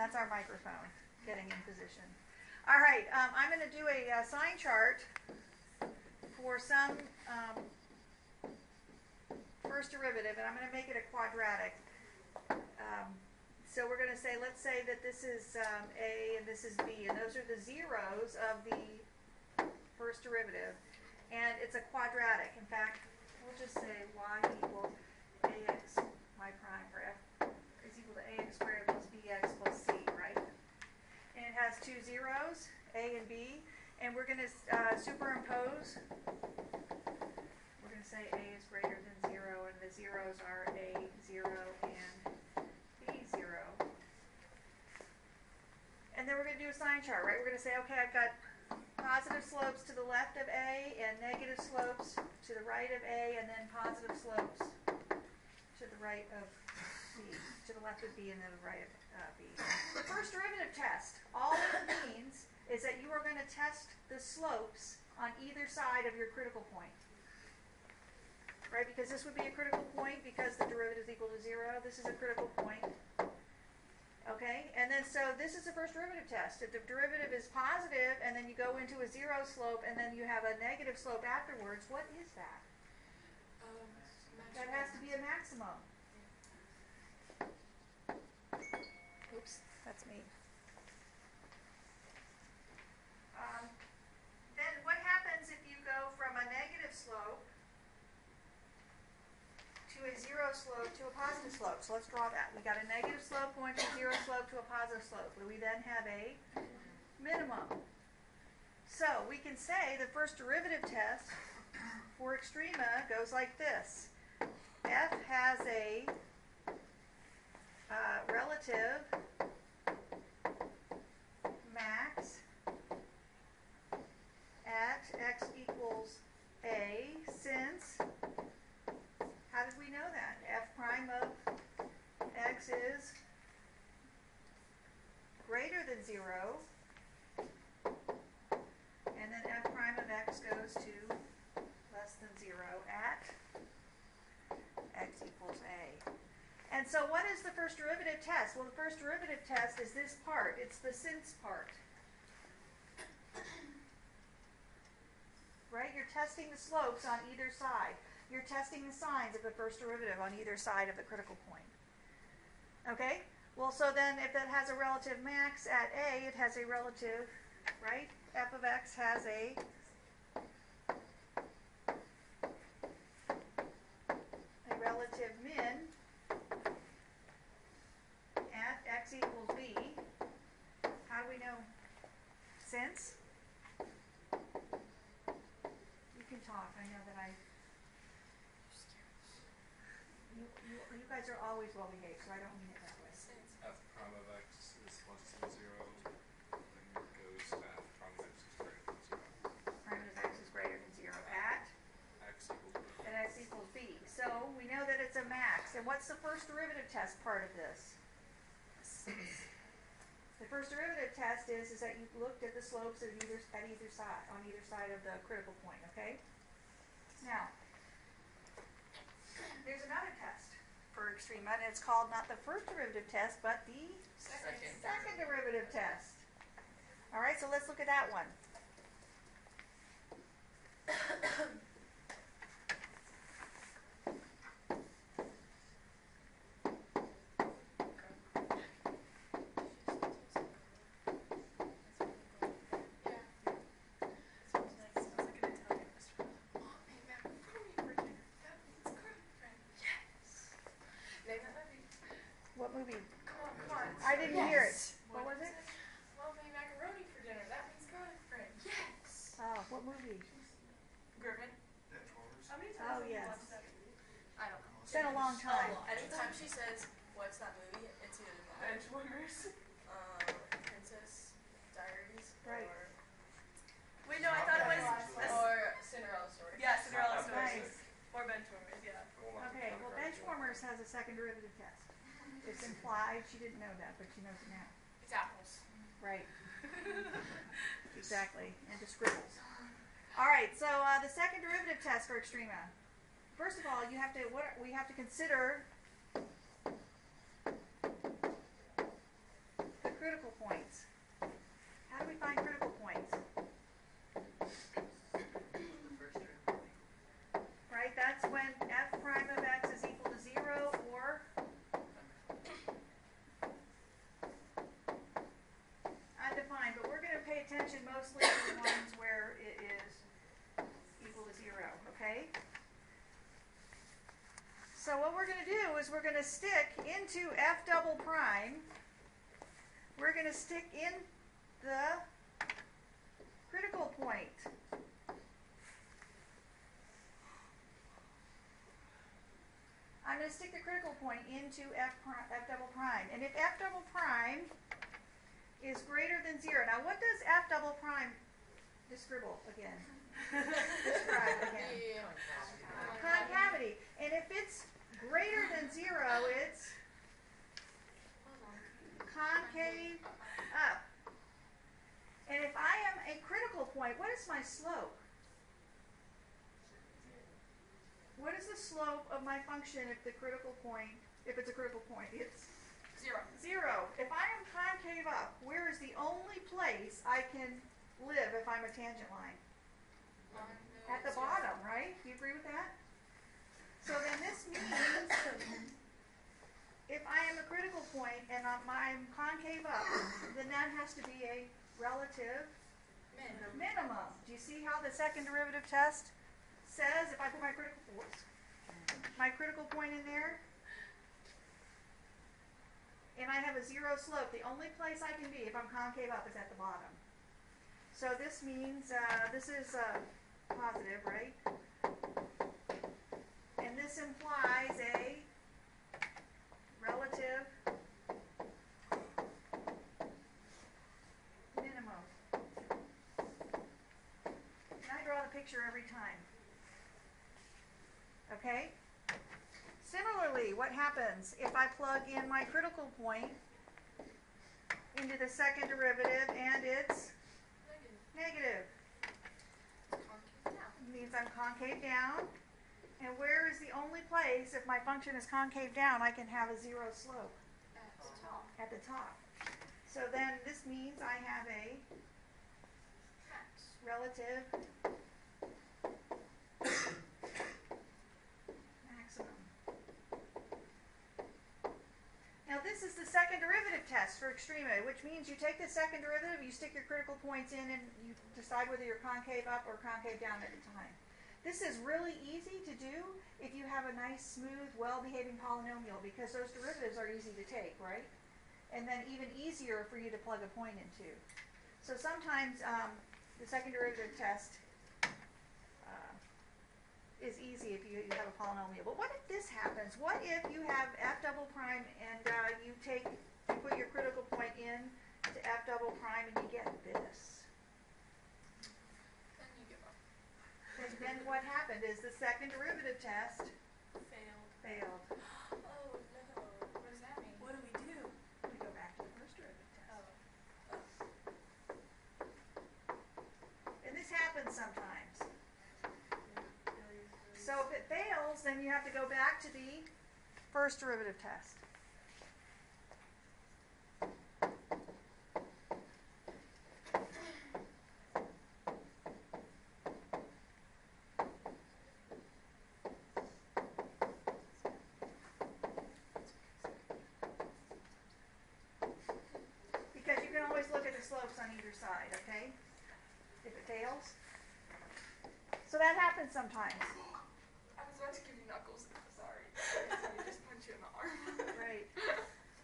That's our microphone getting in position. All right, I'm going to do a sign chart for some first derivative, and I'm going to make it a quadratic. So we're going to say, let's say that this is A and this is B, and those are the zeros of the first derivative. And it's a quadratic. In fact, we'll just say y equals ax y prime, or f is equal to ax squared plus bx plus c, right? And it has two zeros, a and b, and we're going to superimpose. We're going to say a is greater than 0, and the zeros are a 0 and b 0. And then we're going to do a sign chart, right? We're going to say, okay, I've got positive slopes to the left of A and negative slopes to the right of A, and then positive slopes to the right of B, to the left of B and then the right of B. The first derivative test, all it means is that you are going to test the slopes on either side of your critical point. Right, because this would be a critical point because the derivative is equal to 0. This is a critical point. Okay, and then so this is the first derivative test. If the derivative is positive and then you go into a 0 slope and then you have a negative slope afterwards, what is that? That has to be a maximum. Oops, that's me. Then what happens if you go from a negative slope to a 0 slope to a positive slope? So let's draw that. We got a negative slope going from 0 slope to a positive slope. We then have a minimum. So we can say the first derivative test for Extrema goes like this. F has a relative max at x equals a, since, how did we know that? F prime of x is greater than 0, and then f prime of x goes to less than 0 at x equals a. And so what is the first derivative test? Well, the first derivative test is this part. It's the since part. Right? You're testing the slopes on either side. You're testing the signs of the first derivative on either side of the critical point. Okay? Well, so then if that has a relative max at A, it has a relative, right? F of x has a relative min at x equals b. How do we know? Since? You can talk. I know that you guys are always well behaved, so I don't mean it that way. F prime of x is less than 0, then goes to f prime of x is greater than 0. Prime of x is greater than 0 at X equals b. At x equals b. So we know that it's a max. And what's the first derivative test part of this? The first derivative test is that you looked at the slopes at either side, on either side of the critical point, okay? Now, there's another test for Extrema, and it's called not the first derivative test, but the second derivative test. All right, so let's look at that one. What movie? Come on. I didn't hear it. What was it? Mom made macaroni for dinner. That means girlfriend. Yes. Oh, what movie? Griffin. How many times Oh, have you yes. watched that movie? I don't know. It's been a long time. Anytime she says, what's that movie? It's either Benchwarmers. Princess Diaries Right. or... Wait, no, I thought it was... Or Cinderella Story. Yeah, Cinderella Story. Nice. Or Benchwarmers, yeah. Okay, well, Benchwarmers has a second derivative test. It's implied. She didn't know that, but she knows it now. It's apples. Right. Exactly. And to scribbles. All right, so the second derivative test for Extrema. First of all, we have to consider the do is we're going to stick into F double prime, we're going to stick in the critical point. I'm going to stick the critical point into F double prime. And if F double prime is greater than 0, now what does F double prime describe again? Concavity. And if it's greater than 0, it's concave up. And if I am a critical point, what is my slope? What is the slope of my function if the critical point, if it's a critical point? It's 0. 0. If I am concave up, where is the only place I can live if I'm a tangent line? At the bottom, right? Do you agree with that? So then this means if I am a critical point and I'm concave up, then that has to be a relative minimum. Do you see how the second derivative test says if I put my critical point in there and I have a 0 slope, the only place I can be if I'm concave up is at the bottom. So this means this is positive, right? And this implies a relative minimum. And I draw the picture every time. Okay? Similarly, what happens if I plug in my critical point into the second derivative and it's negative? It means I'm concave down. And where is the only place, if my function is concave down, I can have a 0 slope? At the top. So then this means I have a relative maximum. Now this is the second derivative test for Extrema, which means you take the second derivative, you stick your critical points in, and you decide whether you're concave up or concave down at the time. This is really easy to do if you have a nice, smooth, well-behaving polynomial, because those derivatives are easy to take, right? And then even easier for you to plug a point into. So sometimes the second derivative test is easy if you have a polynomial. But what if this happens? What if you have F double prime and you put your critical point in to F double prime and you get this? Then you give up. And then what happened is the second derivative test failed. Oh no. What does that mean? What do we do? We go back to the first derivative test. And this happens sometimes. So if it fails, then you have to go back to the first derivative test. Because you can always look at the slopes on either side, okay? If it fails. So that happens sometimes. I was about to give you knuckles. Sorry. I just punch you in the arm. Right.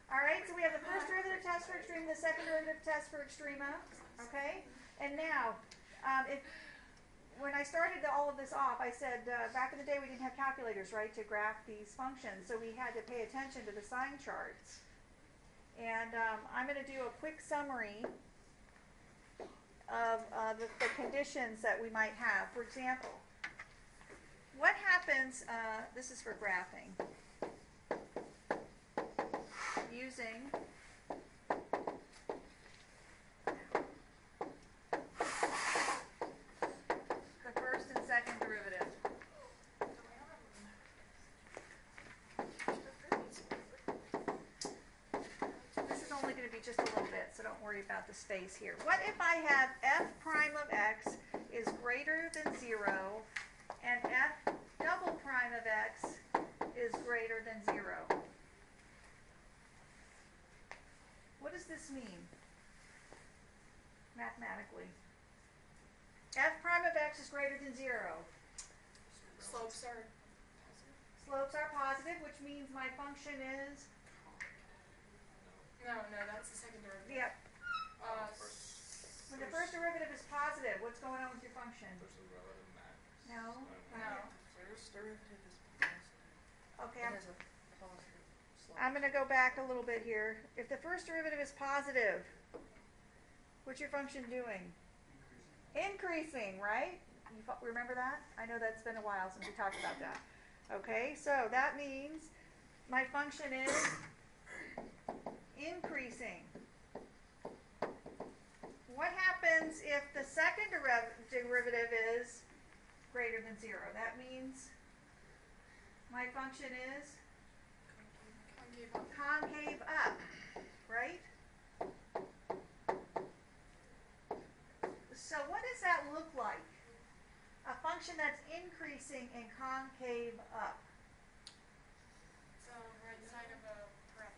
All right, so we have the first derivative test for Extrema, the second derivative test for Extrema, okay? And now, when I started all of this off, I said back in the day we didn't have calculators, right, to graph these functions, so we had to pay attention to the sign charts. And I'm going to do a quick summary of the conditions that we might have. For example, what happens, this is for graphing, using the first and second derivative. This is only going to be just a little bit, so don't worry about the space here. What if I have f prime of x is greater than 0 and f double prime of x is greater than 0? What does this mean mathematically? F prime of x is greater than 0. Slopes are Slopes are positive, which means my function is, No, that's the second derivative. yep, First, when the first derivative is positive, what's going on with your function? There's a relative max. No. No. First derivative is positive. Okay, It has a positive slope. I'm going to go back a little bit here. If the first derivative is positive, what's your function doing? Increasing, right? You remember that? I know that's been a while since we talked about that. Okay, so that means my function is increasing. What happens if the second derivative is greater than 0? That means my function is concave up, right? So what does that look like? A function that's increasing and concave up. It's the right side of a parabola.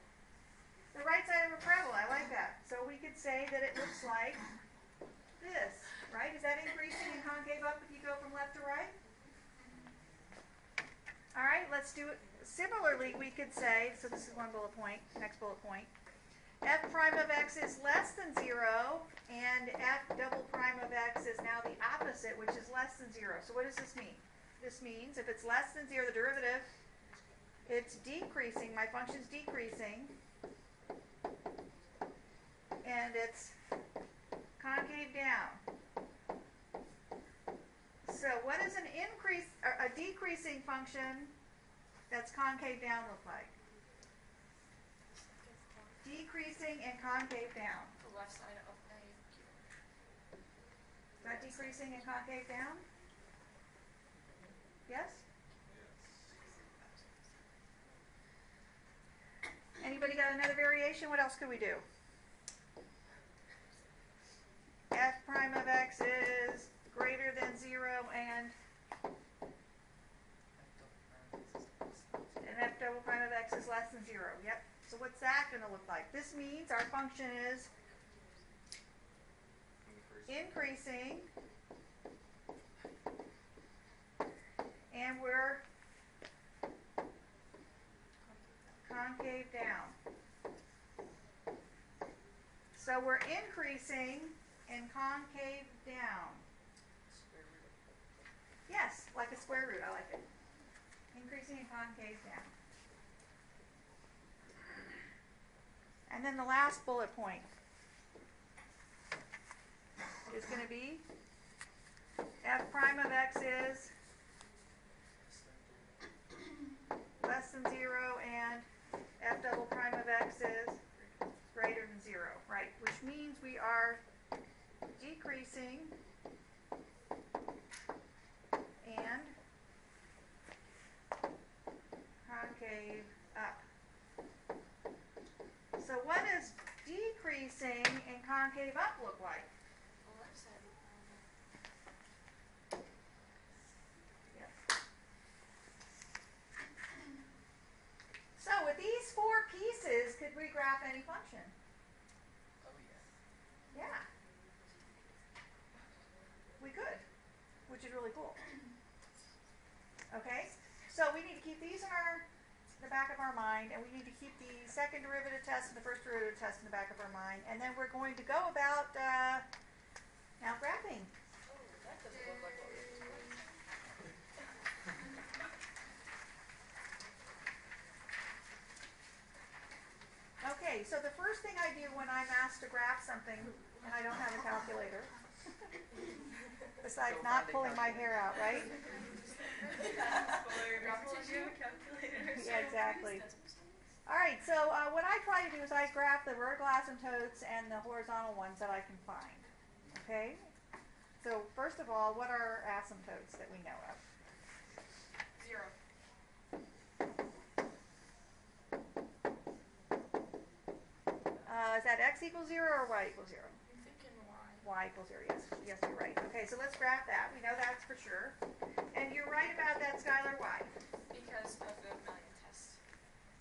The right side of a parabola, I like that. So we could say that it looks like this, right? Is that increasing and concave up if you go from left to right? All right, let's do it. Similarly, we could say, so this is one bullet point, next bullet point, f prime of x is less than 0, and f double prime of x is now the opposite, which is less than 0. So what does this mean? This means if it's less than 0, the derivative, it's decreasing. My function's decreasing. And it's concave down. So what does an increase or a decreasing function that's concave down look like? Decreasing and concave down. The left side of a Is that decreasing and concave down? Yes? Anybody got another variation? What else could we do? F prime of x is greater than 0 and f double prime of x is less than 0. Yep. So what's that going to look like? This means our function is increasing and we're concave down. So we're increasing and concave down. Yes, like a square root. I like it. Increasing and concave down. And then the last bullet point is going to be f prime of x is less than 0 and f double prime of x is greater than 0, right? Which means we are decreasing and concave up. So what does decreasing and concave up look like? left side. Yep. So with these 4 pieces, could we graph any function? Oh, yeah. Yeah. We could, which is really cool. Okay, so we need to keep these in the back of our mind, and we need to keep the second derivative test and the first derivative test in the back of our mind, and then we're going to go about now graphing. Oh, that doesn't look like what we expected. Okay, so the first thing I do when I'm asked to graph something and I don't have a calculator, besides not pulling my hair out, right? Yeah, exactly. All right, so what I try to do is I graph the vertical asymptotes and the horizontal ones that I can find. Okay? So first of all, what are asymptotes that we know of? 0. Is that x equals 0 or y equals 0? I'm thinking y. Y equals 0, yes. Yes, you're right. Okay, so let's graph that. We know that's for sure. And you're right about that, Skylar. Why? Because of the million test.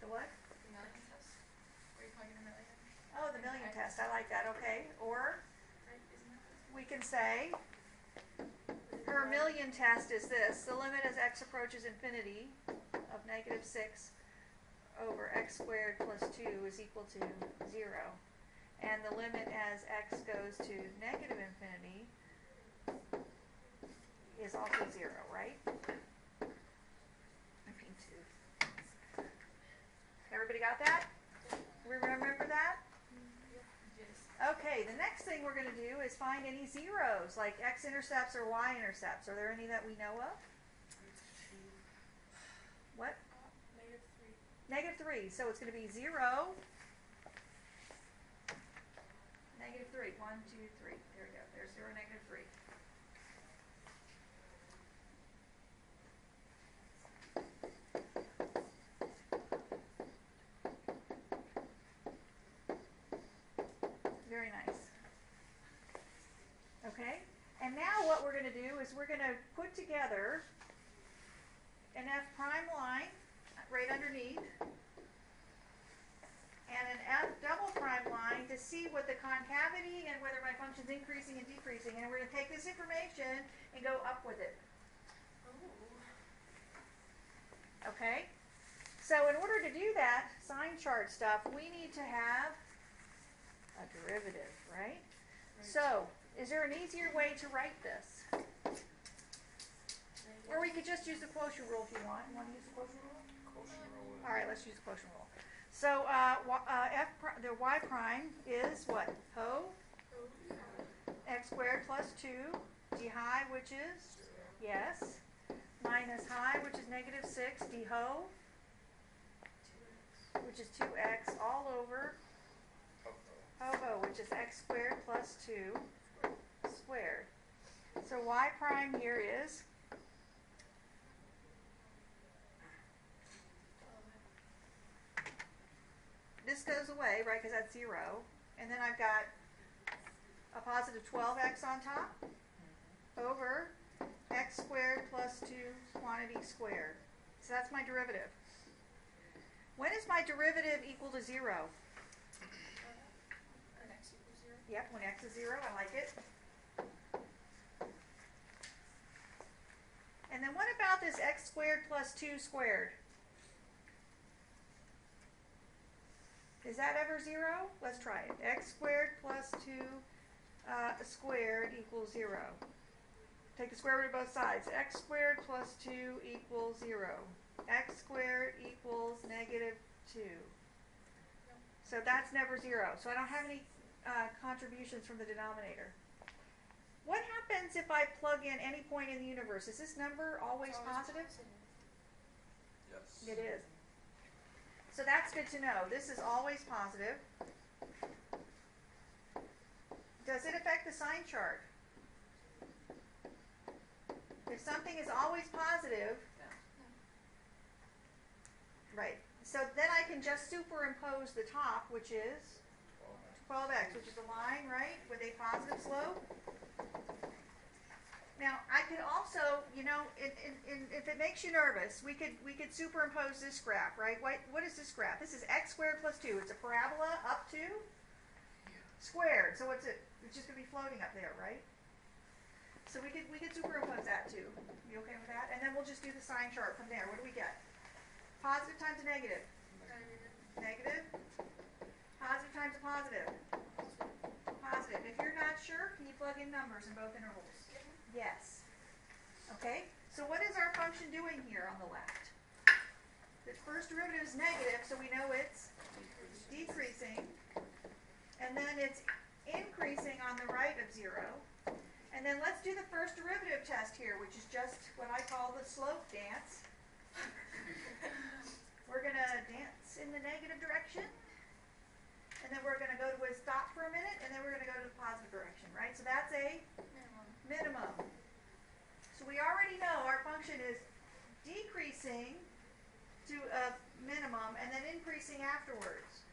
The what? The million test. Where you plug in a million. Oh, the million test. I like that. Okay. Or Right? Isn't that this? we can say her million test is this. The limit as x approaches infinity of negative 6 over x squared plus 2 is equal to 0. And the limit as x goes to negative infinity is also 0, right? I mean 2. Everybody got that? Remember that? Okay, the next thing we're going to do is find any zeros, like x-intercepts or y-intercepts. Are there any that we know of? What? -3. -3. So it's going to be 0, -3. 1, 2, 3. There we go. There's 0, -3. Very nice. Okay, and now what we're going to do is we're going to put together an F prime line right underneath and an F double prime line to see what the concavity and whether my function's increasing and decreasing. And we're going to take this information and go up with it. Okay? So in order to do that sign chart stuff, we need to have a derivative, right? So, is there an easier way to write this? Or we could just use the quotient rule if you want. You want to use the quotient rule? Quotient rule. All right, let's use the quotient rule. So, the y prime is what? Ho? X squared plus 2. D high, which is? Yes. Minus high, which is negative 6. D ho? Which is 2x all over ho, which is x squared plus 2 squared. So y prime here is this goes away, right, because that's 0. And then I've got a positive 12x on top over x squared plus 2 quantity squared. So that's my derivative. When is my derivative equal to 0? When x equals 0. Yep, when x is 0, I like it. And then what about this x squared plus 2 squared? Is that ever 0? Let's try it. X squared plus 2 squared equals 0. Take the square root of both sides. X squared plus 2 equals 0. X squared equals negative 2. So that's never 0. So I don't have any contributions from the denominator. What happens if I plug in any point in the universe? Is this number always positive? Yes. It is. So that's good to know. This is always positive. Does it affect the sign chart? If something is always positive, right. So then I can just superimpose the top, which is 12x, which is a line, right, with a positive slope. Now, I could also, you know, if it makes you nervous, we could superimpose this graph, right? What is this graph? This is x squared plus 2. It's a parabola up to squared. So what's it? It's just going to be floating up there, right? So we could superimpose that too. You okay with that? And then we'll just do the sign chart from there. What do we get? Positive times a negative. Negative. Positive times a positive. Positive. If you're not sure, can you plug in numbers in both intervals? Yes. Okay, so what is our function doing here on the left? The first derivative is negative, so we know it's decreasing. And then it's increasing on the right of 0. And then let's do the first derivative test here, which is just what I call the slope dance. We're going to dance in the negative direction. And then we're going to go to a stop for a minute, and then we're going to go to the positive direction, right? So that's a minimum. So we already know our function is decreasing to a minimum and then increasing afterwards.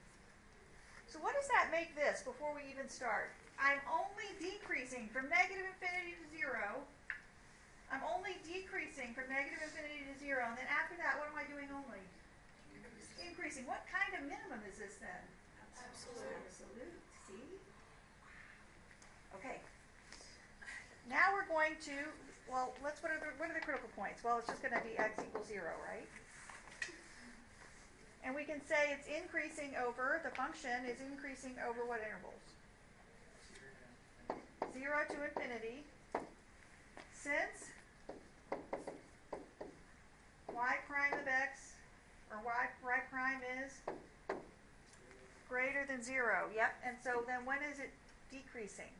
So what does that make this before we even start? I'm only decreasing from negative infinity to 0. I'm only decreasing from negative infinity to 0. And then after that, what am I doing only? Increasing. What kind of minimum is this then? Absolute. Absolute. See? Okay. Now we're going to, well, what are the critical points? Well, it's just going to be x equals 0, right? And we can say it's increasing over, the function is increasing over what intervals? 0 to infinity. Since y prime of x, or y prime is greater than 0. Yep, and so then when is it decreasing?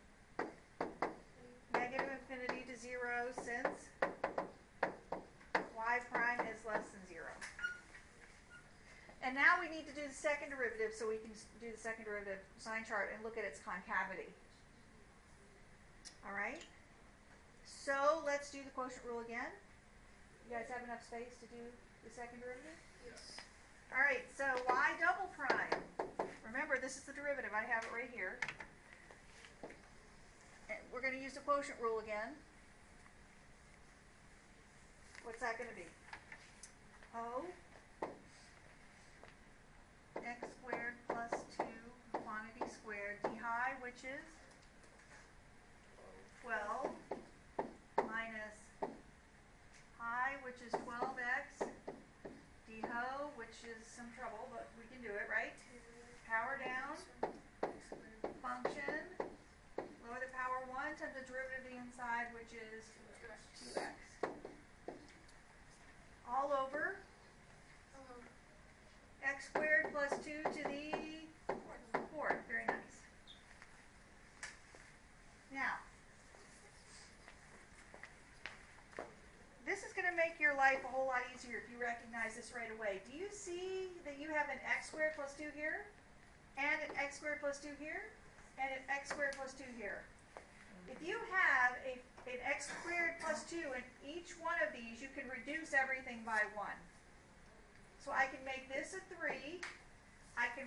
Negative infinity to 0 since y prime is less than 0. And now we need to do the second derivative so we can do the second derivative sign chart and look at its concavity. All right? So let's do the quotient rule again. You guys have enough space to do the second derivative? Yes. All right, so y double prime. Remember, this is the derivative. I have it right here. And we're going to use the quotient rule again. What's that going to be? O x squared plus 2 quantity squared d high, which is 12 minus high, which is 12x, d ho, which is some trouble, but we can do it, right? Power down, function, lower the power 1 times the derivative of the inside, which is 2x. All over x squared plus 2 to the 4th. Very nice. Now, this is going to make your life a whole lot easier if you recognize this right away. Do you see that you have an x squared plus 2 here, and an x squared plus 2 here, and an x squared plus 2 here? If you have an x squared plus 2 in each one of these, you can reduce everything by 1. So I can make this a 3. I can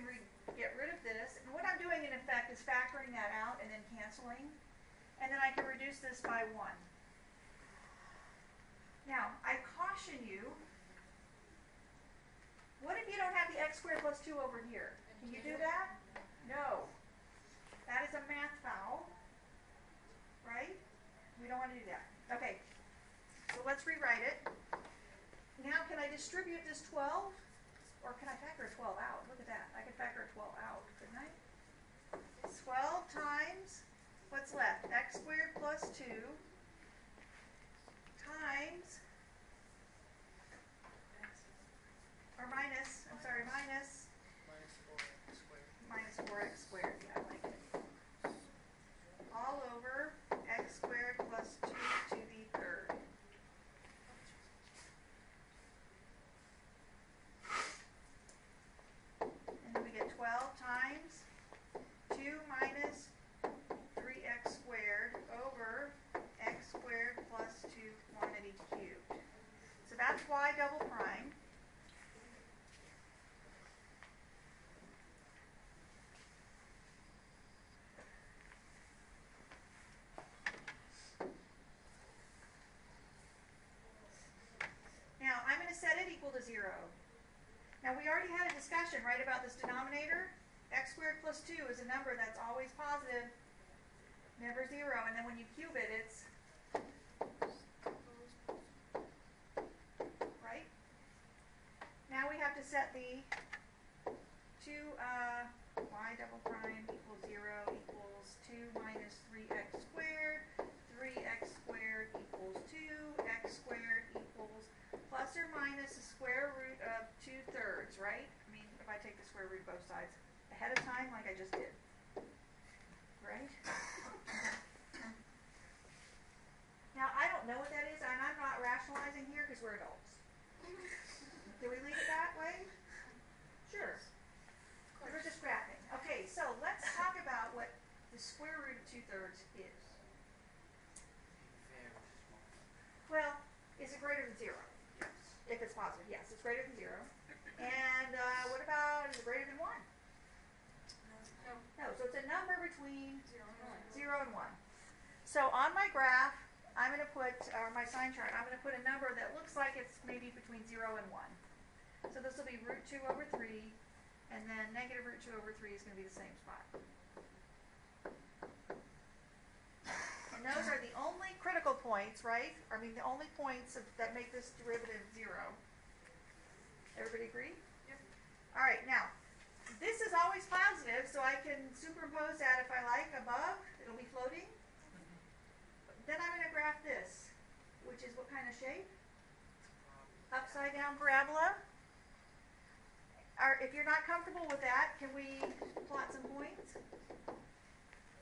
get rid of this. And what I'm doing, in effect, is factoring that out and then canceling. And then I can reduce this by 1. Now, I caution you, what if you don't have the x squared plus 2 over here? Can you do that? No. That is a math foul. Right? We don't want to do that. Okay. So let's rewrite it. Now, can I distribute this 12? Or can I factor a 12 out? Look at that. I can factor a 12 out, couldn't I? 12 times, what's left? X squared plus 2 times, or minus, I'm sorry, minus 4x squared. Yeah, I like it. All over x squared plus 2 to the 3rd. And then we get 12 times 2 minus 3x squared over x squared plus 2 quantity cubed. So that's y double prime. Now, I'm going to set it equal to 0. Now, we already had a discussion, right, about this denominator. X squared plus 2 is a number that's always positive, never 0. And then when you cube it, it's, right? Now we have to set the 2, y double prime equals 0 equals 2 minus 3x squared. 3x squared equals 2. X squared equals plus or minus the square root of 2/3, right? I mean, if I take the square root of both sides ahead of time, like I just did. Right? Now, I don't know what that is, and I'm not rationalizing here because we're adults. Do we leave it that way? Sure. We're just graphing. Okay, so let's talk about what the square root of 2/3 is. Well, is it greater than 0? Yes. If it's positive, yes, it's greater than 0. And what about, is it greater than 1? No, so it's a number between 0 and 1. So on my graph, I'm going to put, or my sign chart, I'm going to put a number that looks like it's maybe between 0 and 1. So this will be root 2 over 3, and then negative root 2 over 3 is going to be the same spot. And those are the only critical points, right? I mean, the only points that make this derivative 0. Everybody agree? Yep. so I can superimpose that if I like above. It'll be floating. Then I'm going to graph this, which is what kind of shape? Upside down parabola. If you're not comfortable with that, can we plot some points?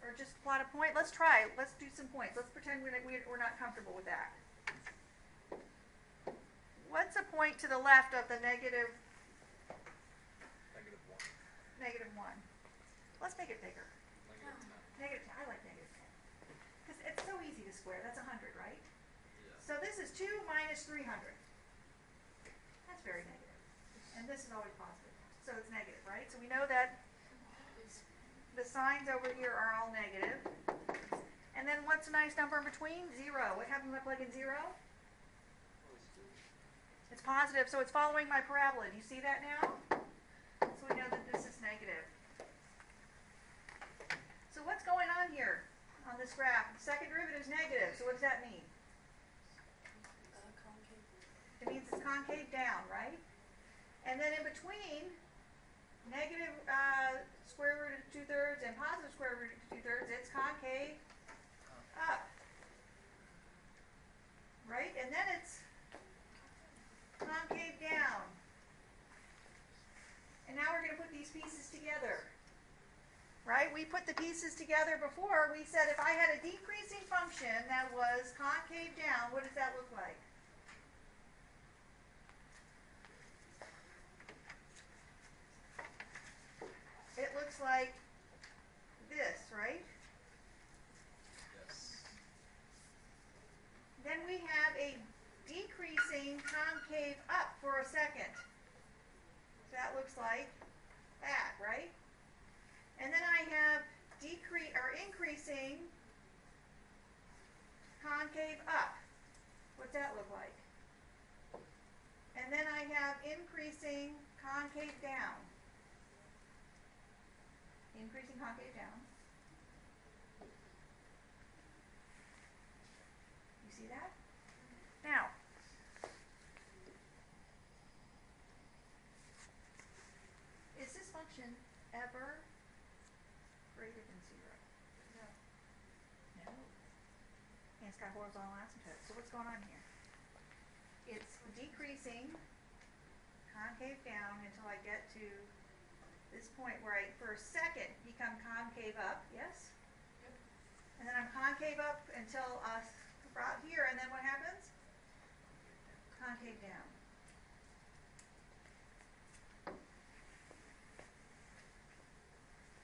Or just plot a point? Let's try. Let's do some points. Let's pretend we're not comfortable with that. What's a point to the left of the negative -1? Let's make it bigger. -10. I like -10. Because it's so easy to square. That's 100, right? Yeah. So this is 2 minus 300. That's very negative. And this is always positive. So it's negative, right? So we know that the signs over here are all negative. And then what's a nice number in between? 0. What happens when I plug in 0? It's positive, so it's following my parabola. Do you see that now? So we know that this is negative. So what's going on here on this graph? The second derivative is negative, so what does that mean? It means it's concave down, right? And then in between, negative square root of 2/3 and positive square root of 2/3, it's concave up. Right? And then it's concave down. And now we're going to put these pieces together. Right? We put the pieces together before. We said if I had a decreasing function that was concave down, what does that look like? It looks like this, right? Yes. Then we have a decreasing concave up for a second. So that looks like that, right? And then I have increasing concave up. What's that look like? And then I have increasing concave down. Increasing concave down. You see that? Now, is this function ever greater than 0? No. No. And it's got horizontal asymptote. So what's going on here? It's decreasing concave down until I get to this point where I, for a second, become concave up. Yes? Yep. And then I'm concave up until about here, and then what happens? Concave down.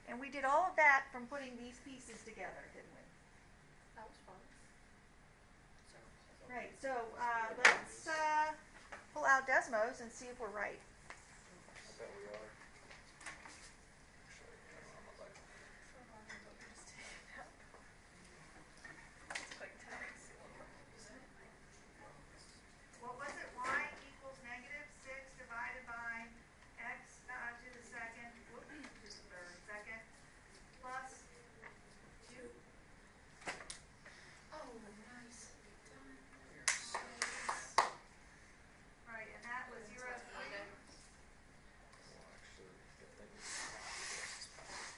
And we did all of that from putting these pieces together, didn't we? That was fun. Right, so let's pull out Desmos and see if we're right. I bet we are. Actually, I don't know about that. What was it? Y equals -6 divided by x to the second, to the third, second, plus 2. Oh, nice. Right, and that was 0 to 3. Well, actually, the thing is, this is fine.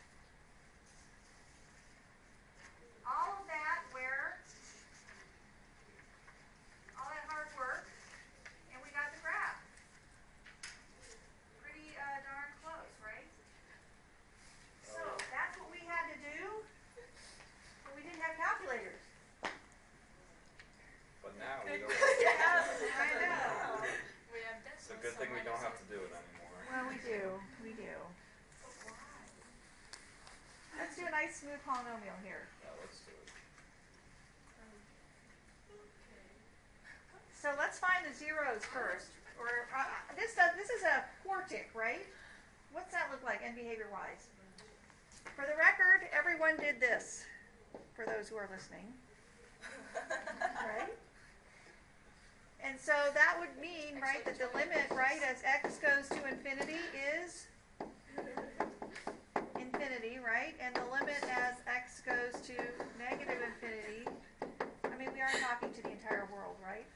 All of that where? All that hard work, and we got the graph. Pretty darn close, right? So that's what we had to do, but we didn't have calculators. But now we don't. I know. We have It's a good thing we don't have to do it anymore. Well, we do. We do. Let's do a nice smooth polynomial here. Yeah, let's do it. So let's find the zeros first. Or this is a quartic, right? What's that look like, end behavior-wise? For the record, everyone did this. For those who are listening, right? And so that would mean, right, that the limit, right, as x goes to infinity is infinity, right? And the limit as x goes to negative infinity, I mean, we are talking to the entire world, right?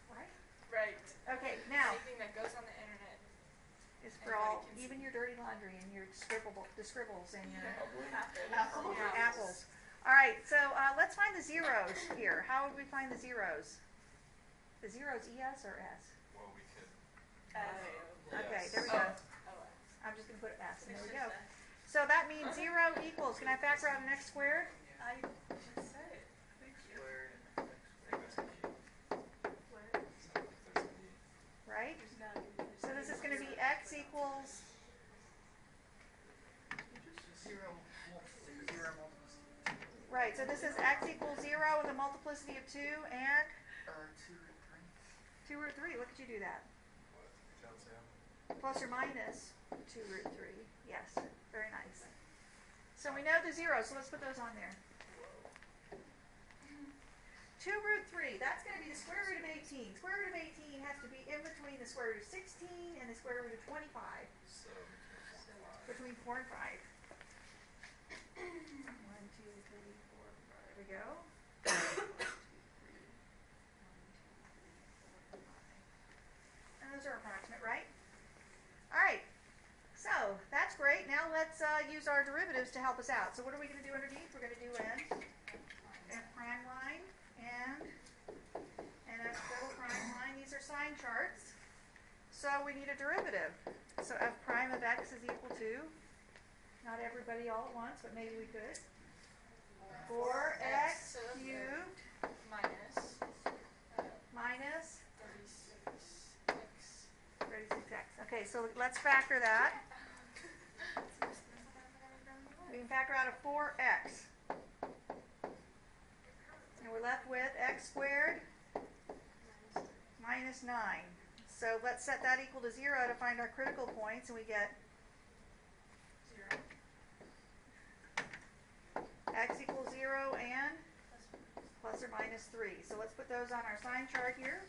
Right? Right. Okay, now Anything that goes on the internet. is For all, even your dirty laundry and your the scribbles and your Apples. apples. All right, so let's find the zeros here. How would we find the zeros? The zeros ES or S? Well, we could. Okay, there we Oh. go. I'm just going to put S, and there we go. So that means 0 equals, can I factor out an x squared? I just said it. Thank you. I think that's a key. Sounds like there's a key. Right? So this is going to be x equals, right, so this is x equals 0 with a multiplicity of 2 and 2 root 3. Look at you do that. What? Good job, Sam. Plus or minus 2 root 3. Yes, very nice. So we know the zeros, so let's put those on there. 2 root 3, that's going to be the square root of 18. Square root of 18 has to be in between the square root of 16 and the square root of 25. So Between 4 and 5. 1, 2, 3, 4, 5. There we go. 1, 2, 3, 1, 2, 3, 4, 5. And those are approximate, right? All right. So that's great. Now let's use our derivatives to help us out. So what are we going to do underneath? We're going to do F prime line and F double prime line. These are sign charts. So we need a derivative. So F prime of x is equal to, not everybody all at once, but maybe we could, 4x cubed minus 36x. Okay, so let's factor that. We can factor out a 4x. And we're left with x squared minus 9. So let's set that equal to 0 to find our critical points, and we get 0. x equals 0 and plus or minus 3. So let's put those on our sign chart here.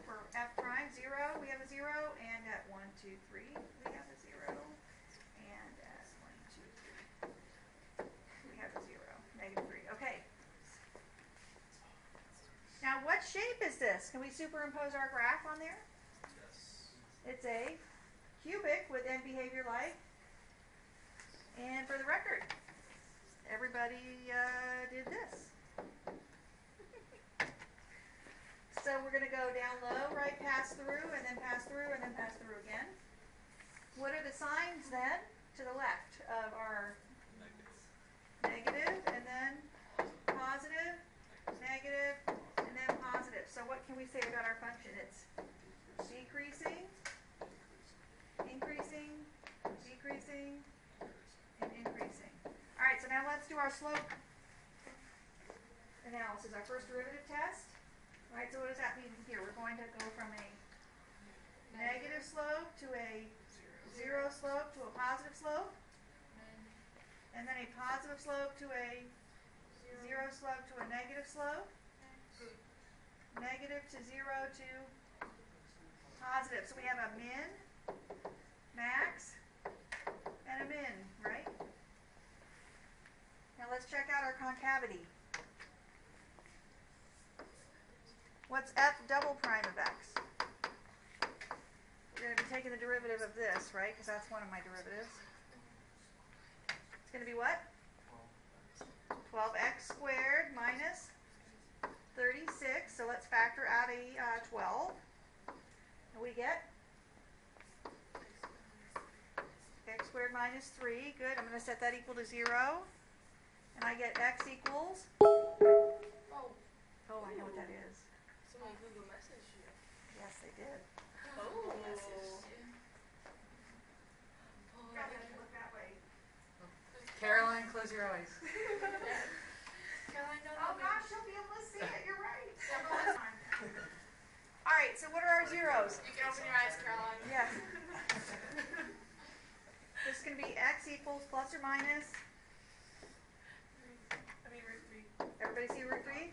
For f prime, 0, we have a 0, and at 1, 2, 3, we have a 0, and at 1, 2, 3, we have a 0, negative 3. Okay. Now, what shape is this? Can we superimpose our graph on there? yes. It's a cubic with end behavior like. And for the record, everybody did this. So we're going to go down low, right, pass through, and then pass through, and then pass through again. What are the signs then to the left of our negative, and then positive, negative, and then positive? So what can we say about our function? It's decreasing, increasing, decreasing, and increasing. All right, so now let's do our slope analysis, our first derivative test. All right, so what does that mean here? We're going to go from a negative slope to a 0 slope to a positive slope, and then a positive slope to a 0 slope to a negative slope, negative to 0 to positive. So we have a min, max, and a min, right? Now let's check out our concavity. What's f double prime of x? We're going to be taking the derivative of this, right? Because that's one of my derivatives. It's going to be what? 12x squared minus 36. So let's factor out a 12. And we get x squared minus 3. Good. I'm going to set that equal to 0. And I get x equals. Oh, I know what that is. Someone Google messaged you. Yes, they did. Oh. Look that way. Caroline, close your eyes. Caroline, don't Oh let me- gosh, you'll be able to see it. You're right. All right, so what are our zeros? You can open your eyes, Caroline. Yeah. This is going to be x equals plus or minus. root 3. Everybody see root 3?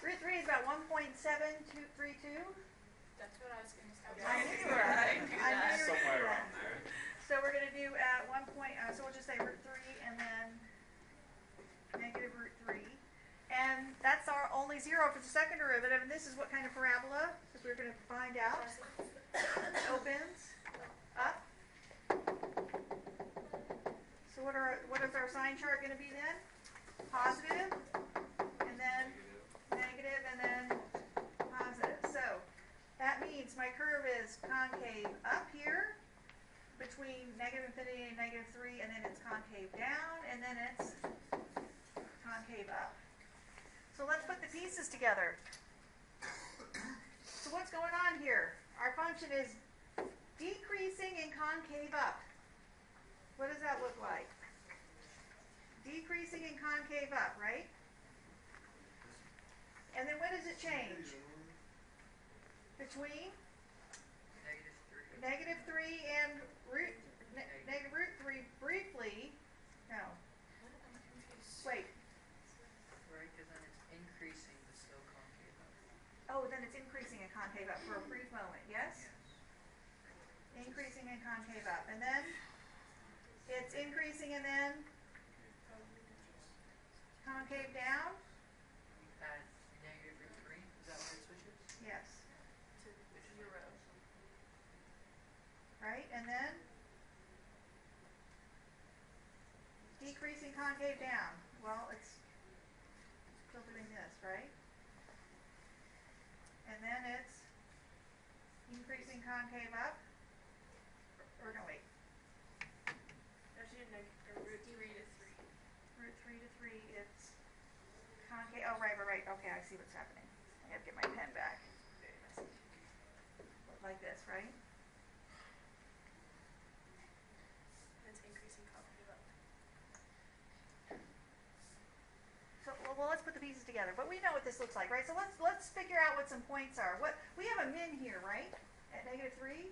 Root 3 is about 1.7232. That's what I was going to say. I knew you were right. I knew you were Somewhere right. around there. So we're going to do at 1 point, so we'll just say root 3 and then negative root 3. And that's our only 0 for the second derivative. And this is what kind of parabola? Because we're going to find out. Opens So what is our sign chart going to be then? Positive, and then negative, and then positive. So that means my curve is concave up here between negative infinity and negative 3, and then it's concave down, and then it's concave up. So let's put the pieces together. So what's going on here? Our function is decreasing in concave up. What does that look like? Decreasing in concave up, right? And then when does it change? Between negative 3 and negative root 3 briefly. No. Wait. Right, because then it's increasing but still concave up. Oh, then it's increasing in concave up for a brief moment, yes? Increasing in concave up. And then it's increasing and then concave down? At negative root 3, is that when it switches? Yes. To 0. Right? And then decreasing concave down. Well, it's still doing this, right? And then it's increasing concave up. Or no, wait. Actually, root 3 to 3. Root 3 to 3, it's concave. Oh, right. Okay, I see what's happening. I gotta get my pen back. Like this, right? It's increasing concave up. So, well, let's put the pieces together. But we know what this looks like, right? So let's figure out what some points are. What we have a min here, right? At negative 3.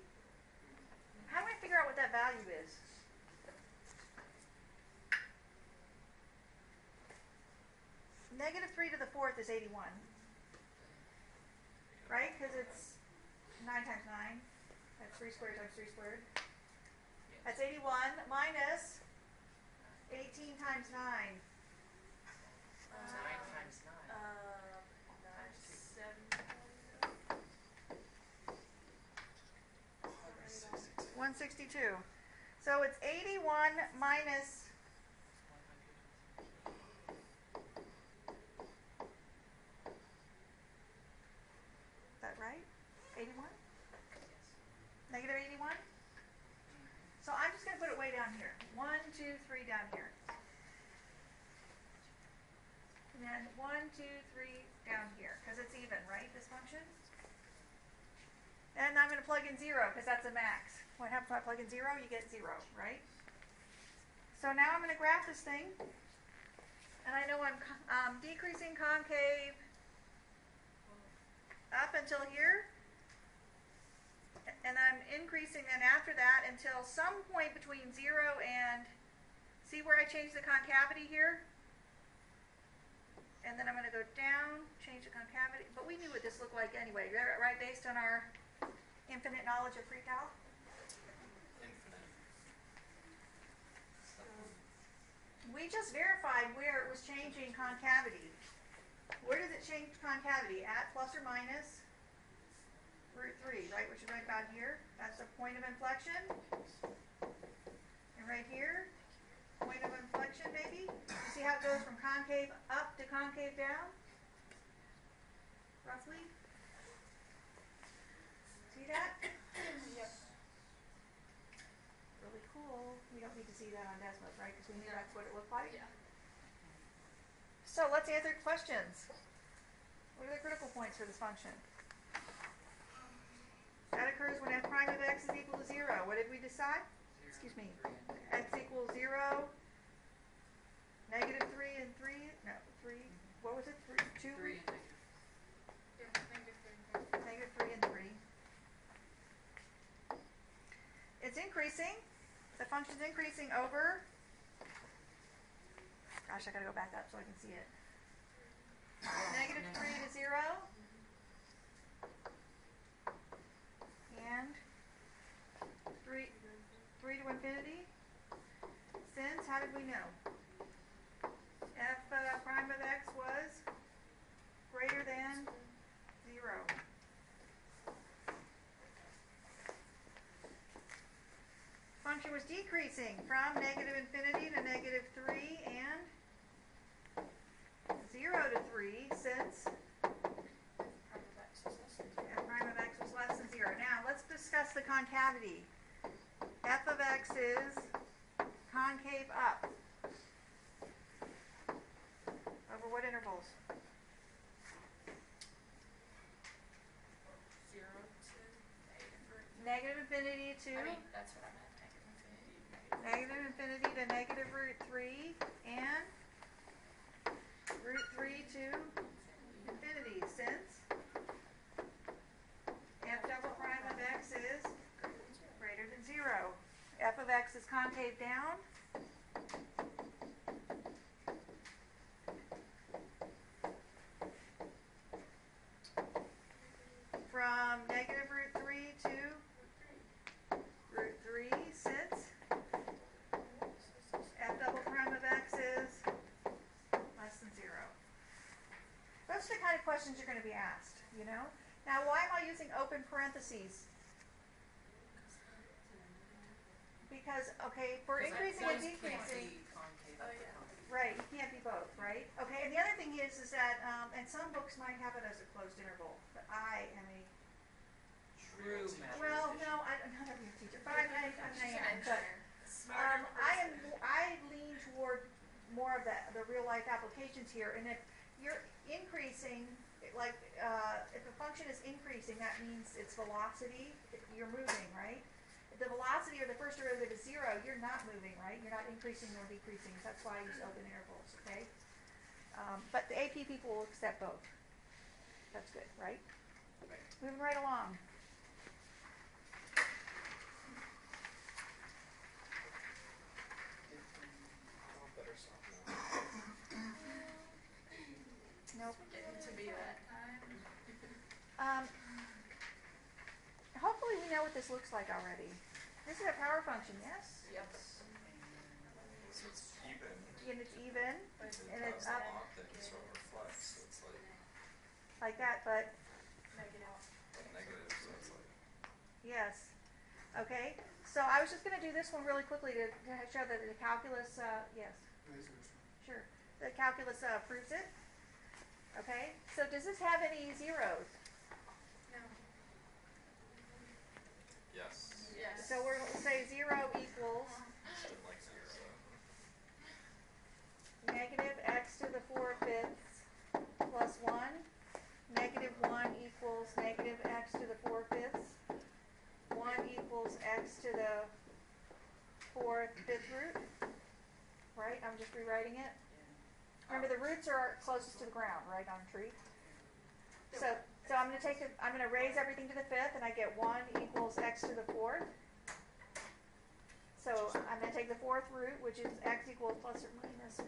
How do I figure out what that value is? Negative 3 to the 4th is 81. Right? Because it's 9 times 9. That's 3 squared times 3 squared. That's 81 minus 18 times 9. 9 times 9. 162. So it's 81 minus. Is that right? 81? Negative 81? So I'm just going to put it way down here. 1, 2, 3 down here. And then 1, 2, 3 down here. Because it's even, right, this function? And I'm going to plug in 0 because that's a max. What happens when I plug in 0? You get 0, right? So now I'm going to graph this thing. And I know I'm decreasing concave up until here. And I'm increasing then after that until some point between 0 and, see where I change the concavity here? And then I'm going to go down, change the concavity. But we knew what this looked like anyway, right? Based on our infinite knowledge of pre-calc. We just verified where it was changing concavity. Where does it change concavity? At plus or minus root 3, right? Which is right about here. That's the point of inflection. And right here, point of inflection maybe. You see how it goes from concave up to concave down? Roughly? See that? Yep. Really cool. We don't need to see that on Desmos, right? Because we knew that's what it looked like. Yeah. So let's answer questions. What are the critical points for this function? That occurs when f prime of x is equal to 0. What did we decide? Excuse me. X equals 0. Negative 3 and 3. No, 3. What was it? 3, 2? 3 and negative. Yeah, negative 3. Negative 3 and 3. It's increasing. The function's increasing over. Gosh, I gotta go back up so I can see it. Negative 3 to 0. And 3 to infinity. Since, how did we know? F prime of x was greater than 0. Function function was decreasing from negative infinity to negative 3 and 0 to 3 since f prime of x was less than 0. Now, let's discuss the concavity. F of x is concave up. Over what intervals? 0 to Negative infinity to that's what I meant. negative infinity to negative root 3 and root 3 to infinity since f double prime of x is greater than 0. F of x is concave down. From negative root 3 to root 3 since f double prime of x is less than 0. Those are the kind of questions you're going to be asked, you know? Now, why am I using open parentheses? Because, okay, for increasing and decreasing, right, you can't be both, right? Okay, and the other thing is that, and some books might have it as a closed interval, but I am a, True math. well, no, I'm not a real teacher, but I am, but I lean toward more of the real life applications here, and if you're increasing, like, if a function is increasing, that means its velocity, you're moving, right? If the velocity or the first derivative is 0, you're not moving, right? You're not increasing nor decreasing, so that's why I use open intervals, okay? But the AP people will accept both. That's good, right? Moving right along. Oh, better stop now. Nope. Getting to be that time. Hopefully we know what this looks like already. This is a power function, yes? Yep. So it's even. And it's even, and it's up Then it sort of reflects, so it's like that, but Negative. negative, so it's like. yes. Okay, so I was just going to do this one really quickly to show that the calculus, yes, sure. The calculus proves it. Okay, so does this have any zeros? No. Yes. Yes. So we're going to say 0 equals Just didn't like zero. negative x to the 4/5 plus 1. Negative 1 equals negative x to the 4/5. 1 equals x to the 4th fifth root. Right? I'm just rewriting it. Remember, the roots are closest to the ground, right, on a tree? So I'm going to I'm going to raise everything to the 5th, and I get 1 equals x to the 4th. So I'm going to take the 4th root, which is x equals plus or minus 1.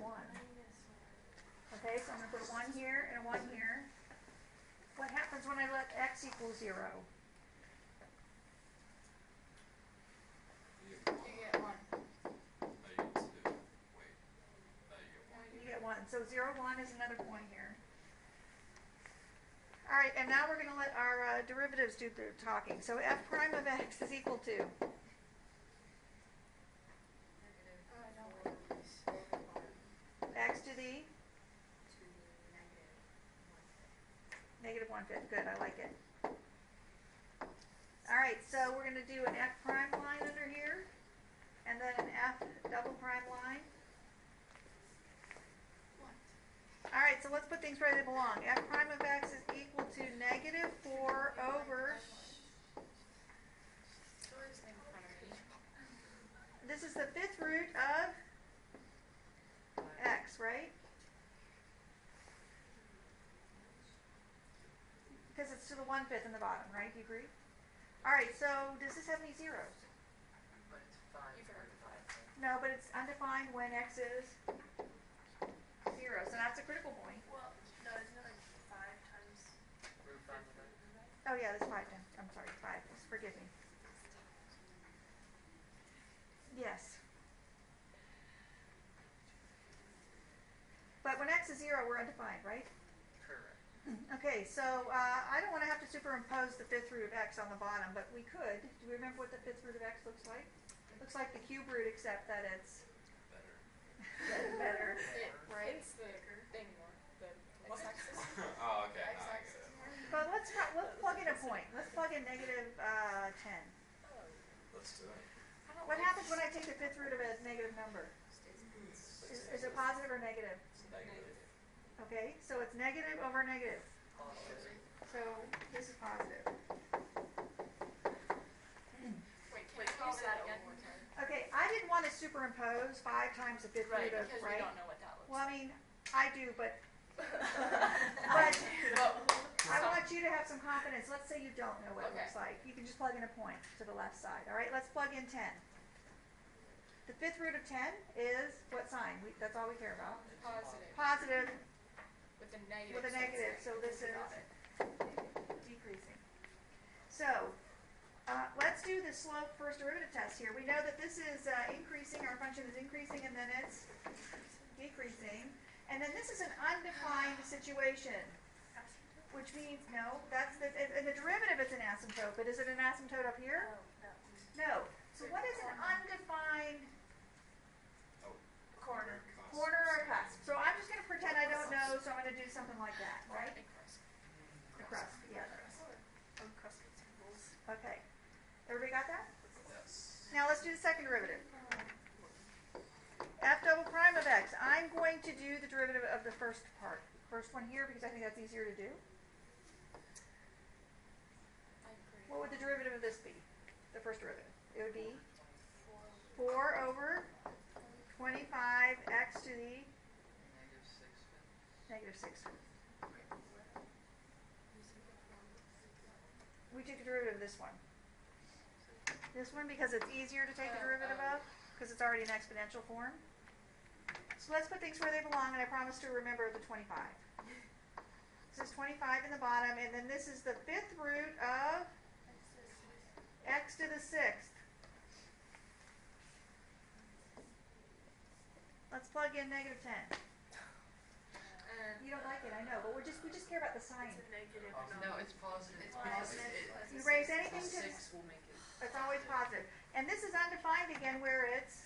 Okay, so I'm going to put a 1 here and a 1 here. What happens when I let x equal 0? You get one. You get 1. No, you get two. Wait. No, you get one. You get 1. So 0, 1 is another point here. All right, and now we're going to let our derivatives do the talking. So f prime of x is equal to x to the negative 1/5. Good, I like it. All right, so we're going to do an f prime line under here, and then an f double prime line. All right, so let's put things where they belong. F prime of x is equal to negative 4 over, this is the 5th root of x, right? Because it's to the 1/5 in the bottom, right? Do you agree? All right, so does this have any zeros? But it's 5. You've heard of 5. No, but it's undefined when x is 0, so that's a critical point. Well, no, isn't it like 5 times Root 5 of x. Oh yeah, that's 5 then. I'm sorry, 5. Forgive me. Yes. But when x is 0, we're undefined, right? Correct. Okay, so I don't want to have to superimpose the 5th root of x on the bottom, but we could. Do we remember what the 5th root of x looks like? Looks like the cube root, except that it's Better. better, It right? hits the thing more. The x-axis. Oh, okay. Now I get X-axis it. more. But let's plug in a point. Let's plug in negative 10. Let's do it. What happens when I take the fifth root of a negative number? Is it positive or negative? It's negative. Okay, so it's negative over negative. So this is positive. Wait, can you say that again? Okay, I didn't want to superimpose 5 times the fifth Right, root of, because we right? don't know what that looks Well, I like. mean, I do, but But I want you to have some confidence. Let's say you don't know what it Okay. looks like. You can just plug in a point to the left side. All right, let's plug in 10. The fifth root of 10 is what sign? That's all we care about. positive. Positive With a negative. with a negative, so this is Got it. decreasing. So, let's do the slope first derivative test here. We know that this is increasing, our function is increasing, and then it's decreasing. And then this is an undefined situation, which means, no, that's the, in the derivative it's an asymptote, but is it an asymptote up here? No. So what is an undefined Corner. corner or cusp? So I'm just going to pretend I don't know, so I'm going to do something like that, right? The crust, yeah. Oh, crust rules. Okay. Everybody got that? Yes. Now let's do the second derivative. F double prime of x. I'm going to do the derivative of the first part. First one here because I think that's easier to do. What would the derivative of this be? The first derivative. It would be 4 over 25x to the negative 6 fifths. -6. We took the derivative of this one. This one because it's easier to take the derivative of, because it's already in exponential form. So let's put things where they belong, and I promise to remember the 25. This is 25 in the bottom, and then this is the fifth root of x to the 6th. Let's plug in negative 10. You don't like it, I know, but we just care about the sign. No, it's positive. It's positive. You raise anything to 6 will make it. it's always positive. And this is undefined again where it's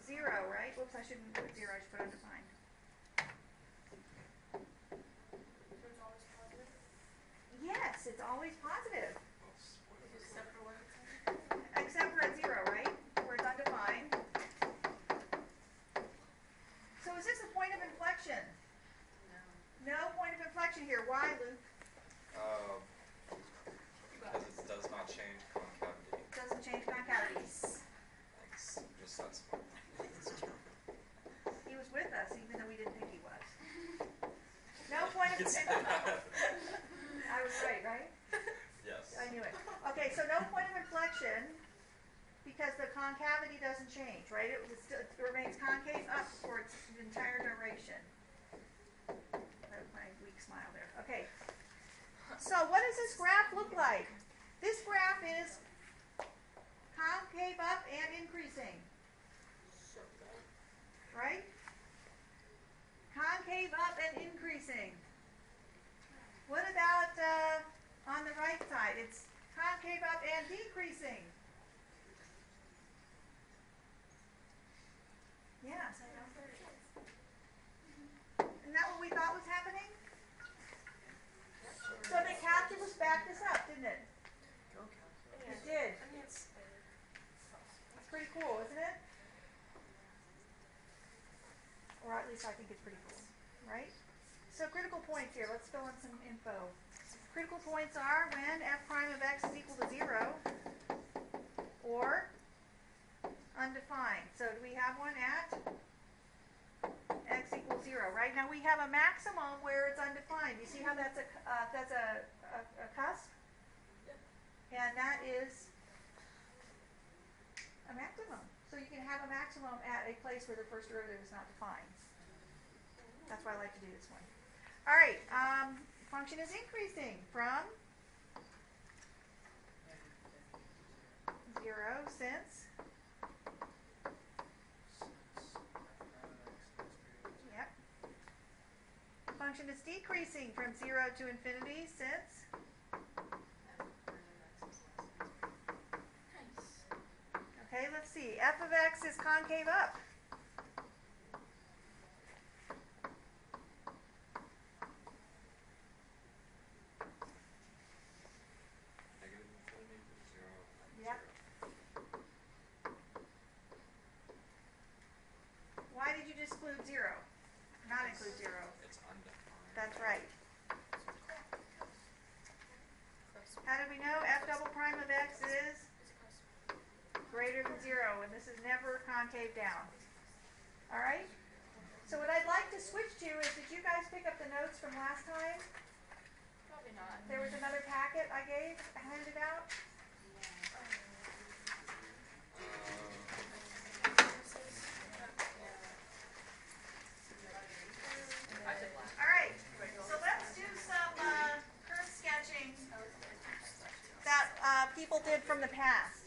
0, right? Whoops, I shouldn't put 0, I should put undefined. Yes, it's always positive. Except for at 0, right? Where it's undefined. So is this a point of inflection? No point of inflection here. Why, Luke? Because it does not change concavity. Doesn't change concavity. Thanks. Just that's smart. He was with us even though we didn't think he was. No point of inflection. I was right? Yes. I knew it. Okay, so no point of inflection because the concavity doesn't change, right? It remains concave up for its entire duration. That was my weak smile there. Okay. So what does this graph look like? This graph is concave up and increasing. Right? Concave up and increasing. What about on the right side? It's concave up and decreasing. Yeah. Isn't that what we thought was happening? So the calculus backed this up, didn't it? It did. It's pretty cool, isn't it? Or at least I think it's pretty cool, right? So critical points here. Let's fill in some info. Critical points are when f prime of x is equal to 0 or undefined. So do we have one at x equals 0, right? Now we have a maximum where it's undefined. You see how that's a cusp? And that is a maximum. So you can have a maximum at a place where the first derivative is not defined. That's why I like to do this one. All right, function is increasing from 0 since, yep. Function is decreasing from 0 to infinity since, okay, let's f of x is concave up. Negative infinity to 0. Yep. Why did you just exclude 0? Not include 0. It's undefined. That's right. How do we know f double prime of x is greater than 0, and this is never concave down? All right? So what I'd like to switch to is, did you guys pick up the notes from last time? Probably not. There was another packet I handed out. All right, so let's do some curve sketching that people did from the past.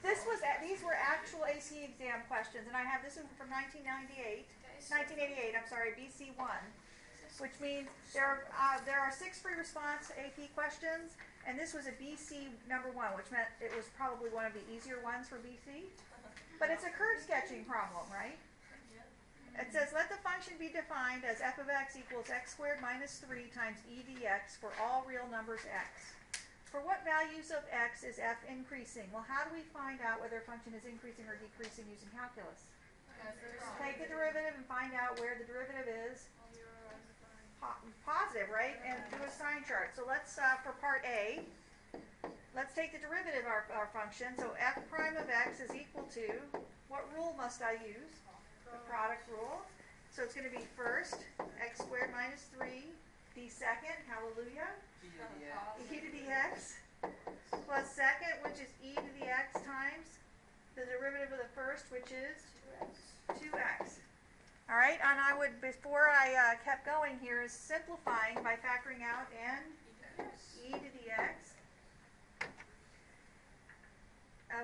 These were actual AC exam questions, and I have this one from 1988, I'm sorry, BC1, which means there are 6 free response AP questions, and this was a BC number 1, which meant it was probably one of the easier ones for BC. But it's a curve sketching problem, right? It says, let the function be defined as f of x equals x squared minus 3 times e dx for all real numbers x. For what values of x is f increasing? Well, how do we find out whether a function is increasing or decreasing using calculus? Take the derivative and find out where the derivative is positive, right? And do a sign chart. So let's, for part A, let's take the derivative of our function. So f prime of x is equal to, what rule must I use? The product rule. So it's going to be first, x squared minus 3, d second, hallelujah, e to the x, plus second, which is e to the x times the derivative of the first, which is 2x. All right, and I would, before I kept going here, is simplifying by factoring out n e to the x.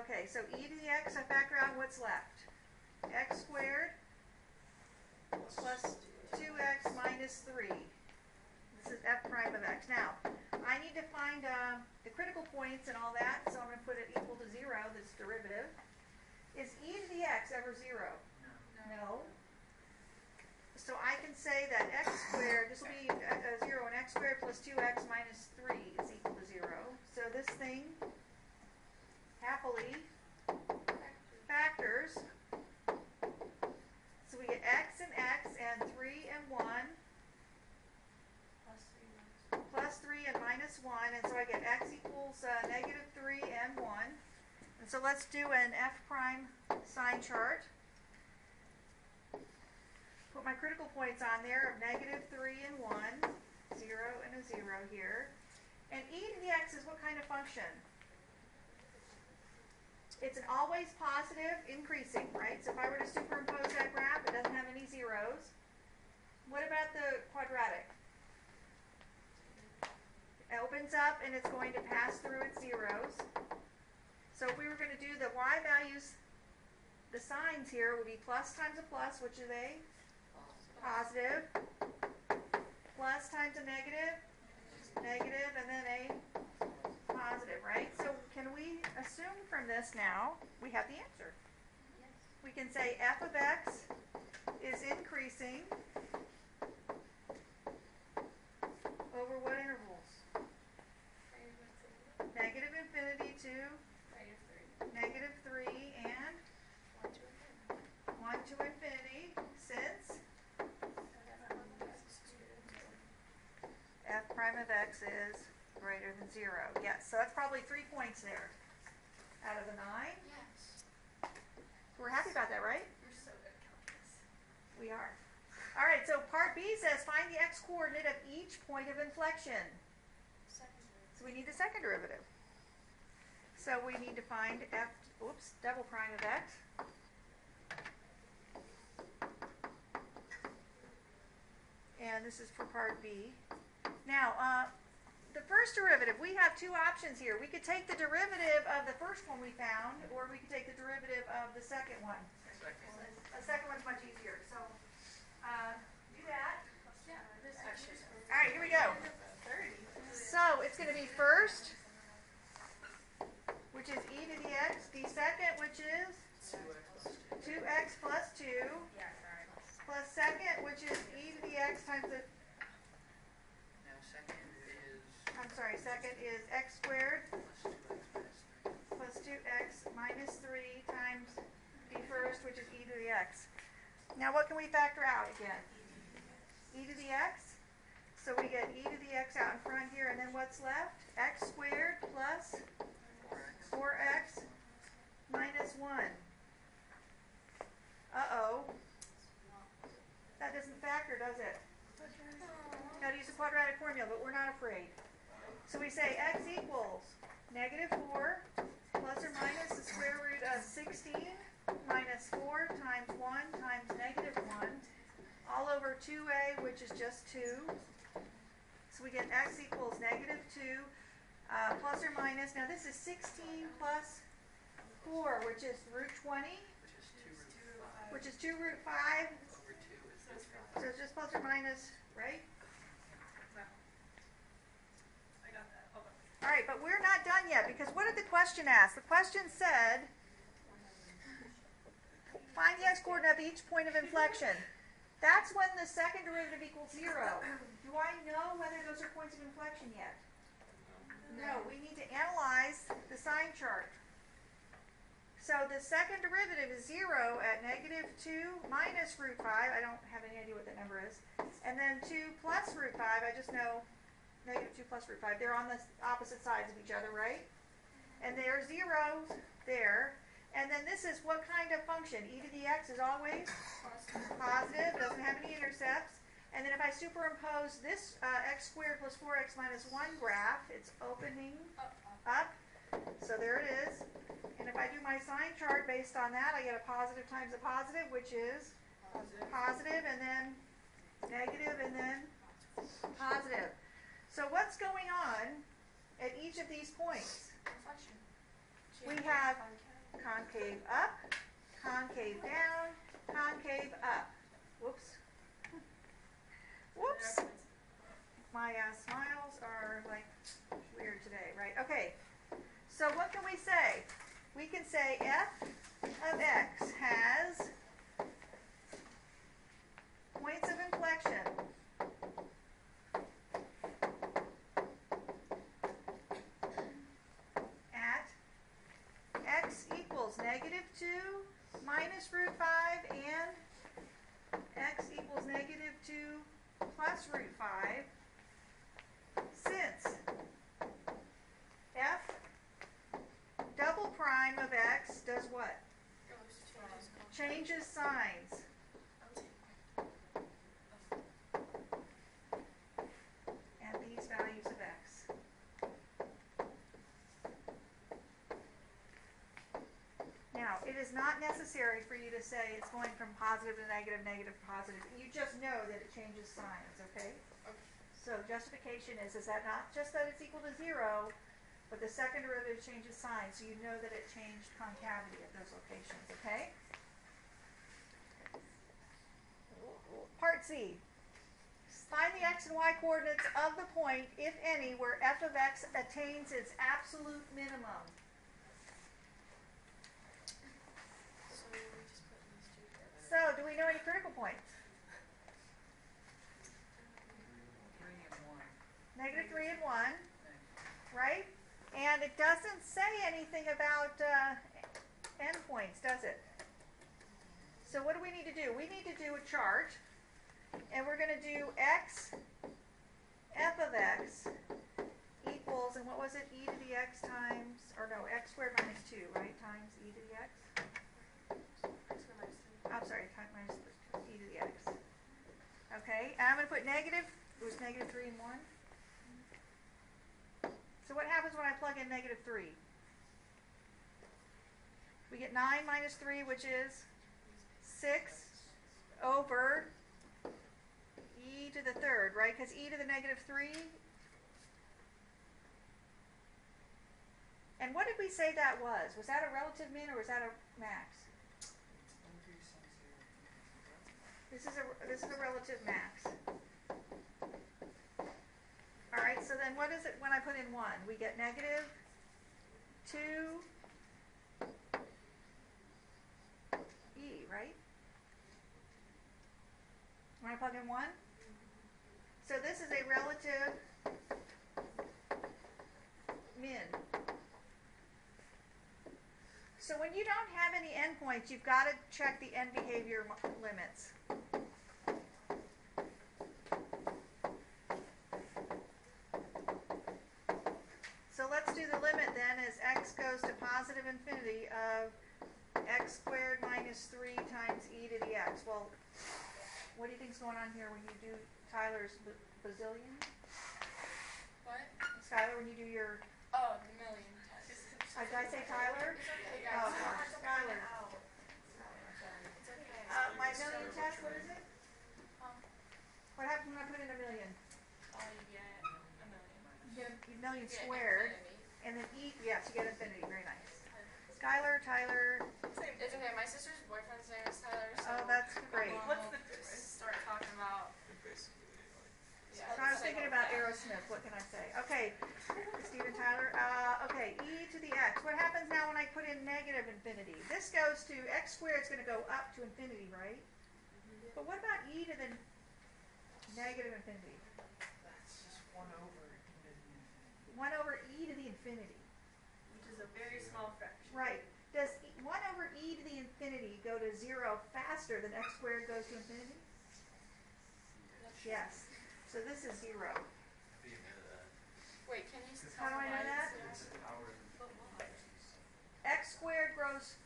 Okay, so e to the x, I factor out what's left. X squared plus 2x minus 3. This is f prime of x. Now, I need to find the critical points and all that, so I'm going to put it equal to 0, this derivative. Is e to the x ever 0? No. So I can say that x squared, this will be 0, and x squared plus 2x minus 3 is equal to 0. So this thing happily factors. So we get x and 3 and 1 plus 3 and minus 1, and so I get x equals negative 3 and 1. And so let's do an f prime sign chart. Put my critical points on there of negative 3 and 1, 0 and a 0 here. And e to the x is what kind of function? It's an always positive increasing, right? So if I were to superimpose that graph, it doesn't have any zeros. What about the quadratic? It opens up and it's going to pass through its zeros. So if we were going to do the y values, the signs here would be plus times a plus, which is a positive, plus times a negative, negative, and then a positive, right? So can we assume from this now we have the answer? We can say f of x is increasing over what intervals? Negative infinity to negative 3 and 1 to infinity, since f prime of x is greater than 0. Yes, so that's probably 3 points there out of the 9. Yes. We're happy about that, right? You're so good at calculus. We are. All right, so part B says find the x coordinate of each point of inflection. So we need the second derivative. So we need to find double prime of x. And this is for part B. Now, the first derivative, we have 2 options here. We could take the derivative of the first one we found, or we could take the derivative of the second one. The second one's much easier. So do that. All right, here we go. So it's going to be first, which is e to the x, the second, which is Now what can we factor out again? E to the x. So we get e to the x out in front here, and then what's left? X squared plus 4x minus 1. Uh-oh. That doesn't factor, does it? Got to use the quadratic formula, but we're not afraid. So we say x equals negative 4 plus or minus the square root of 16 minus 4 times 1 times negative 1 all over 2a, which is just 2. So we get x equals negative 2 plus or minus. Now this is 16 plus 4, which is root 20, which is 2 root 5. So it's just plus or minus, right? All right, but we're not done yet, because what did the question ask? The question said, find the x-coordinate of each point of inflection. That's when the second derivative equals 0. Do I know whether those are points of inflection yet? No, we need to analyze the sign chart. So the second derivative is 0 at negative 2 minus root 5. I don't have any idea what that number is. And then 2 plus root 5, I just know negative 2 plus root 5. They're on the opposite sides of each other, right? And there's 0 there. And then this is what kind of function? E to the x is always positive, doesn't have any intercepts. And then if I superimpose this x squared plus 4x minus 1 graph, it's opening up. So there it is. And if I do my sign chart based on that, I get a positive times a positive, which is positive, and then negative, and then positive. So what's going on at each of these points? We have concave up, concave down, concave up. Whoops. Whoops. My smiles are like weird today, right? Okay. So what can we say? We can say f of x has points of inflection at x equals negative 2 minus root 5 and x equals negative 2 plus root 5, since f double prime of x does what? Changes signs. And these values of x. Now, it is not necessary for you to say it's going from positive to negative, negative to positive. You just know that it changes signs, okay? So justification is that not just that it's equal to 0, but the second derivative changes sign, so you know that it changed concavity at those locations, okay? Part C. Find the x and y coordinates of the point, if any, where f of x attains its absolute minimum. So, do we know any critical points? 3 and 1. Negative 3 and 1, right? And it doesn't say anything about endpoints, does it? So what do we need to do? We need to do a chart, and we're going to do x, f of x equals, and what was it? E to the x times, or no, x squared minus 2, right? Times e to the x? I'm sorry, minus e to the x. Okay, and I'm going to put negative, it was negative 3 and 1. So what happens when I plug in negative 3? We get 9 minus 3, which is 6 over e to the third, right? Because e to the negative 3. And what did we say that was? Was that a relative min or was that a max? This is a relative max. All right, so then what is it when I put in 1? We get negative 2 e, right? When I plug in 1? So this is a relative min. So when you don't have any endpoints, you've got to check the end behavior limits. So let's do the limit then as x goes to positive infinity of x squared minus 3 times e to the x. Well, what do you think's going on here when you do Tyler's bazillion? What? Skylar, when you do your... Oh, the million times. Did I say Tyler? It's okay, Oh, guys. gosh, Skylar. It's okay. My million test, what is it? What happens when I put in a million? You get a million. You get a million You get squared, infinity. and then e, yes, you get infinity. Very nice. Skylar, Tyler. It's okay. My sister's boyfriend's name is Tyler. So Oh, that's great. What's the start talking about? Basically, like, So I was thinking about Aerosmith. What can I say? Okay, Steven Tyler. Okay, e to the x. What happens now when I put in negative infinity? This goes to x squared. It's going to go up to infinity, right? But what about e to the negative infinity? That's just 1 over. 1 over e to the infinity. Which is a very small fraction. Right. Does 1 over e to the infinity go to 0 faster than x squared goes to infinity? Yes. So this is 0. Wait, can you How do I know that? it's a power of X squared grows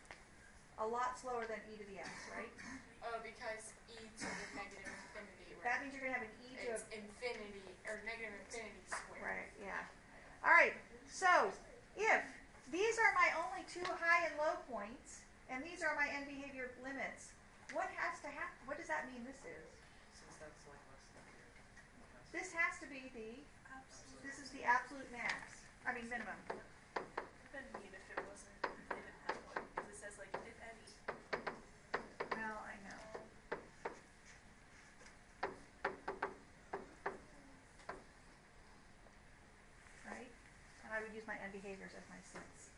a lot slower than e to the x, right? Oh, because e to the negative infinity. That means you're going to have an e to It's infinity, or negative infinity squared. Right, yeah. All right, so if these are my only 2 high and low points, and these are my end behavior limits, what has to happen? What does that mean this is? Since that's like less than here. This has to be this is the absolute max. I mean minimum. It'd been neat if it wasn't, if they didn't have one, because it says like, if any. Well, I know. Right? And I would use my end behaviors as my sense.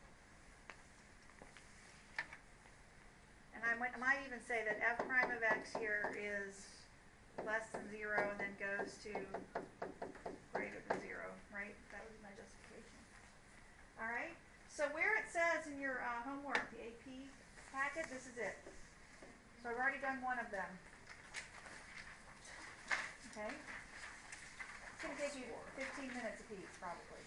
And I might even say that f prime of x here is less than 0 and then goes to greater than 0, right? That would be my justification. All right? So where it says in your homework, the AP packet, this is it. So I've already done one of them. Okay? It's going to take you 15 minutes apiece, probably.